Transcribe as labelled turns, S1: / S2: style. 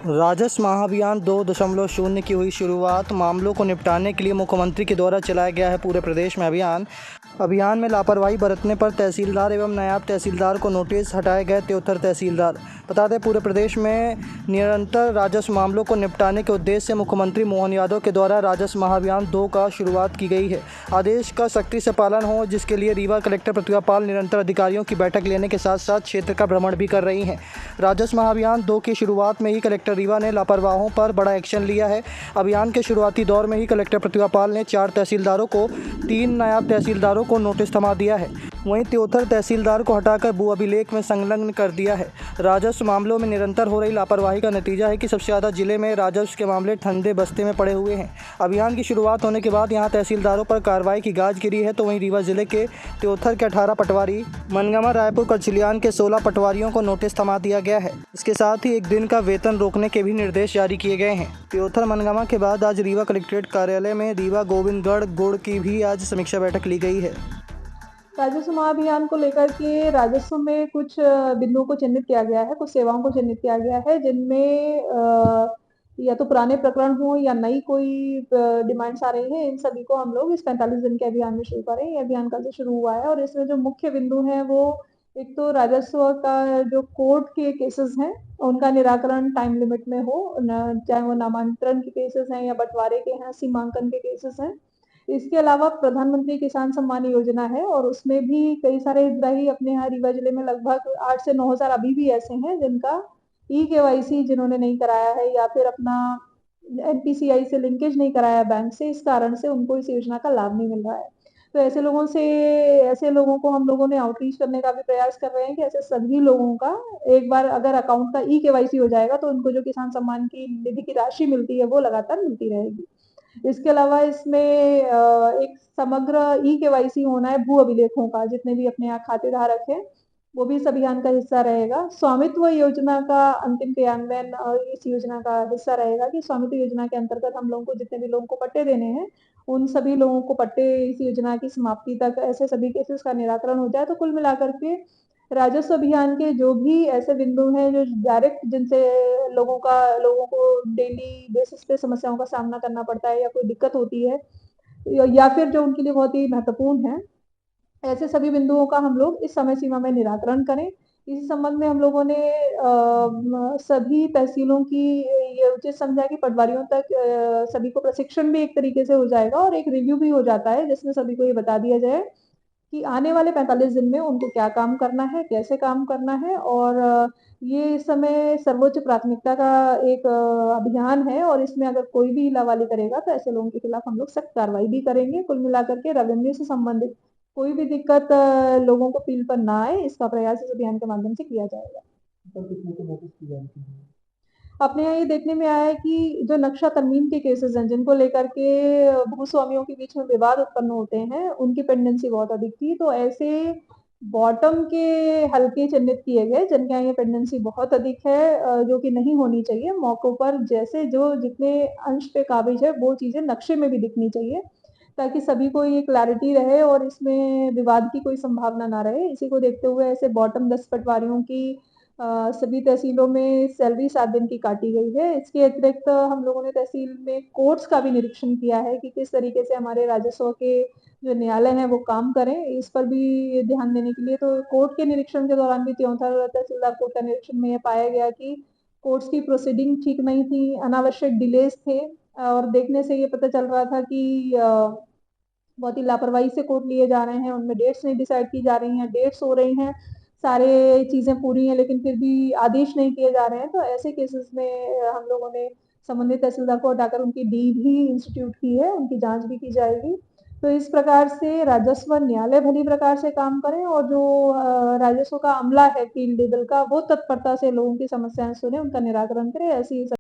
S1: राजस्व महाअभियान 2.0 की हुई शुरुआत। मामलों को निपटाने के लिए मुख्यमंत्री के द्वारा चलाया गया है पूरे प्रदेश में अभियान में लापरवाही बरतने पर तहसीलदार एवं नायब तहसीलदार को नोटिस, हटाए गए 73 तहसीलदार। बता दें, पूरे प्रदेश में निरंतर राजस्व मामलों को निपटाने के उद्देश्य से मुख्यमंत्री मोहन यादव के द्वारा राजस्व महाअभियान 2 का शुरुआत की गई है। आदेश का सख्ती से पालन हो, जिसके लिए रीवा कलेक्टर प्रतिभा पाल निरंतर अधिकारियों की बैठक लेने के साथ साथ क्षेत्र का भ्रमण भी कर रही हैं। राजस्व महाअभियान 2 की शुरुआत में ही कलेक्टर रीवा ने लापरवाहों पर बड़ा एक्शन लिया है। अभियान के शुरुआती दौर में ही कलेक्टर प्रतिभा पाल ने 4 तहसीलदारों को, 3 नायब तहसीलदारों को नोटिस थमा दिया है। वहीं 73 तहसीलदार को हटाकर भू अभिलेख में संलग्न कर दिया है। राजस्व मामलों में निरंतर हो रही लापरवाही का नतीजा है कि सबसे ज़्यादा जिले में राजस्व के मामले ठंडे बस्ते में पड़े हुए हैं। अभियान की शुरुआत होने के बाद यहां तहसीलदारों पर कार्रवाई की गाज गिरी है, तो वहीं रीवा जिले के त्योथर के 18 पटवारी, मनगामा, रायपुर, कचलियान के 16 पटवारियों को नोटिस थमा दिया गया है। इसके साथ ही 1 दिन का वेतन रोकने के भी निर्देश जारी किए गए हैं। त्योथर, मनगामा के बाद आज रीवा कलेक्ट्रेट कार्यालय में रीवा गोविंदगढ़ गुड़ की भी आज समीक्षा बैठक ली गई है।
S2: राजस्व महाअभियान को लेकर के राजस्व में कुछ बिंदुओं को चिन्हित किया गया है, कुछ सेवाओं को चिन्हित किया गया है, जिनमें या तो पुराने प्रकरण हो या नई कोई डिमांड्स आ रही हैं। इन सभी को हम लोग इस 45 दिन के अभियान में शुरू करें। ये अभियान कल से शुरू हुआ है और इसमें जो मुख्य बिंदु हैं वो एक तो राजस्व का जो कोर्ट के केसेस हैं उनका निराकरण टाइम लिमिट में हो, चाहे वो नामांतरण के केसेस हैं या बंटवारे के हैं, सीमांकन के केसेस हैं। इसके अलावा प्रधानमंत्री किसान सम्मान योजना है और उसमें भी कई सारे हितग्राही अपने यहाँ रीवा जिले में लगभग 8 से 9 हजार अभी भी ऐसे हैं जिनका ई-केवाईसी जिन्होंने नहीं कराया है या फिर अपना एनपीसीआई से लिंकेज नहीं कराया बैंक से, इस कारण से उनको इस योजना का लाभ नहीं मिल रहा है। तो ऐसे लोगों को हम लोगों ने आउटरीच करने का भी प्रयास कर रहे हैं कि ऐसे सभी लोगों का एक बार अगर अकाउंट का ई-केवाईसी हो जाएगा तो उनको जो किसान सम्मान की निधि की राशि मिलती है वो लगातार मिलती रहेगी। इसके अलावा इसमें एक समग्र ई-केवाईसी होना है भू अभिलेखों का, जितने भी अपने यहाँ खातेधारक हैं वो भी इस अभियान का हिस्सा रहेगा। स्वामित्व योजना का अंतिम क्रियान्वयन इस योजना का हिस्सा रहेगा कि स्वामित्व योजना के अंतर्गत हम लोगों को जितने भी लोगों को पट्टे देने हैं उन सभी लोगों को पट्टे इस योजना की समाप्ति तक ऐसे सभी केसेस का निराकरण हो जाए। तो कुल मिलाकर के राजस्व अभियान के जो भी ऐसे बिंदु हैं जो डायरेक्ट जिनसे लोगों को डेली बेसिस पे समस्याओं का सामना करना पड़ता है या कोई दिक्कत होती है या फिर जो उनके लिए बहुत ही महत्वपूर्ण है, ऐसे सभी बिंदुओं का हम लोग इस समय सीमा में निराकरण करें। इस संबंध में हम लोगों ने सभी तहसीलों की ये उचित समझा कि पटवारियों तक सभी को प्रशिक्षण भी एक तरीके से हो जाएगा और एक रिव्यू भी हो जाता है जिसमें सभी को ये बता दिया जाए कि आने वाले 45 दिन में उनको क्या काम करना है, कैसे काम करना है और ये इस समय सर्वोच्च प्राथमिकता का एक अभियान है और इसमें अगर कोई भी लावाली करेगा तो ऐसे लोगों के खिलाफ हम लोग सख्त कार्रवाई भी करेंगे। कुल मिलाकर के रेवेन्यू से संबंधित कोई भी दिक्कत लोगों को फील्ड पर ना आए, इसका प्रयास इस अभियान के माध्यम से किया जाएगा। अपने यहाँ ये देखने में आया है कि जो नक्शा तरमीम के केसेस हैं जिनको लेकर के भूस्वामियों के बीच में विवाद उत्पन्न होते हैं, उनकी पेंडेंसी बहुत अधिक थी। तो ऐसे बॉटम के हल्के चिन्हित किए गए जिनके यहाँ ये पेंडेंसी बहुत अधिक है, जो कि नहीं होनी चाहिए। मौकों पर जैसे जो जितने अंश पे काबिज है वो चीजें नक्शे में भी दिखनी चाहिए ताकि सभी को ये क्लैरिटी रहे और इसमें विवाद की कोई संभावना ना रहे। इसी को देखते हुए ऐसे बॉटम 10 पटवारियों की सभी तहसीलों में सैलरी 7 दिन की काटी गई है। इसके अतिरिक्त हम लोगों ने तहसील में कोर्ट्स का भी निरीक्षण किया है कि किस तरीके से हमारे राजस्व के जो न्यायालय हैं वो काम करें, इस पर भी ध्यान देने के लिए तो कोर्ट के निरीक्षण के दौरान भी त्योंथर तहसीलदार कोर्ट का निरीक्षण में यह पाया गया कि कोर्ट्स की प्रोसीडिंग ठीक नहीं थी, अनावश्यक डिलेज थे और देखने से ये पता चल रहा था कि बहुत ही लापरवाही से कोर्ट लिए जा रहे हैं, उनमें डेट्स नहीं डिसाइड की जा रही हैं, डेट्स हो रही हैं, सारे चीजें पूरी हैं लेकिन फिर भी आदेश नहीं किए जा रहे हैं। तो ऐसे केसेस में हम लोगों ने संबंधित तहसीलदार को हटाकर उनकी डी भी इंस्टीट्यूट की है, उनकी जांच भी की जाएगी। तो इस प्रकार से राजस्व न्यायालय भली प्रकार से काम करें और जो राजस्व का अमला है फील्ड लेवल का वो तत्परता से लोगों की समस्याएं सुने, उनका निराकरण करे। ऐसी